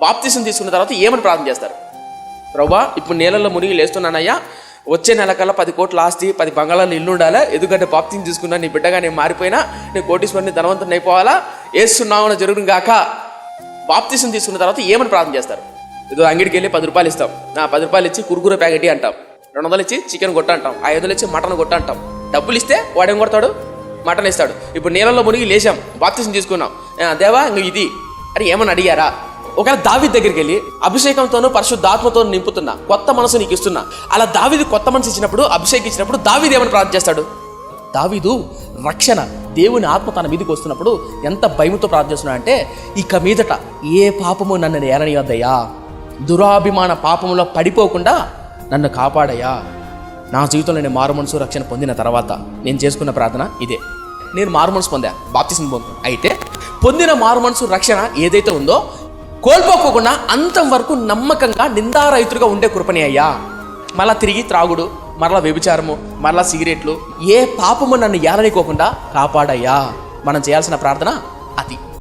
బాప్తిసం తీసుకున్న తర్వాత ఏమని ప్రార్థన చేస్తారు? ప్రభువా, ఇప్పుడు నీళ్ళల్లో మునిగి లేస్తున్నానయ్యా, వచ్చే నెల కల్లా 10 కోట్ల ఆస్తి, 10 బంగాళాలు ఇల్లు ఉండాలా, ఎందుకంటే బాప్తిసం తీసుకున్నా, నీ బిడ్డగా నేను మారిపోయినా, నేను కోటీశ్వరుని ధనవంతుని అయిపోవాలా, ఏసునామమున జరుగును గాక. బాప్తిసం తీసుకున్న తర్వాత ఏమని ప్రార్థన చేస్తారు? ఏదో అంగడికి వెళ్ళి 10 రూపాయలు ఇస్తాం, 10 రూపాయలు ఇచ్చి కురుకుర ప్యాకెట్ అంటాం, 200 ఇచ్చి చికెన్ కొట్ట అంటాం, 500 ఇచ్చి మటన్ కొట్ట అంటాం. డబ్బులు ఇస్తే వాడేం కొడతాడు? మటన్ ఇస్తాడు. ఇప్పుడు నీళ్ళల్లో మునిగి లేచాం, బాప్తిసం తీసుకున్నాం, దేవా ఇంక ఇది అని ఏమని అడిగారా? ఒకవేళ దావీదు దగ్గరికి వెళ్ళి అభిషేకంతోనూ పరిశుద్ధాత్మతో నింపుతున్నా, కొత్త మనసు నీకు ఇస్తున్నా, అలా దావీదు కొత్త మనసు ఇచ్చినప్పుడు, అభిషేకించినప్పుడు దావీదు ఏమని ప్రార్థన చేస్తాడు? దావీదు రక్షణ, దేవుని ఆత్మ తన మీదకి వస్తున్నప్పుడు ఎంత భయముతో ప్రార్థన చేస్తున్నాడు అంటే, ఇక మీదట ఏ పాపము నన్ను ఏలనియొద్దయ్యా, దురాభిమాన పాపములో పడిపోకుండా నన్ను కాపాడయ్యా. నా జీవితంలో నేను మారు మనసు రక్షణ పొందిన తర్వాత నేను చేసుకున్న ప్రార్థన ఇదే. నేను మారు మనసు పొందా, బాప్తిసం పొందాను. అయితే పొందిన మారు మనసు రక్షణ ఏదైతే ఉందో కోల్పోకుండా అంతం వరకు నమ్మకంగా నిందారహితుడిగా ఉండే కృపని అయ్యా. మళ్ళా తిరిగి త్రాగుడు, మరలా వ్యభిచారము, మరలా సిగరెట్లు, ఏ పాపము నన్ను ఏలనికోకుండా కాపాడయ్యా. మనం చేయాల్సిన ప్రార్థన అది.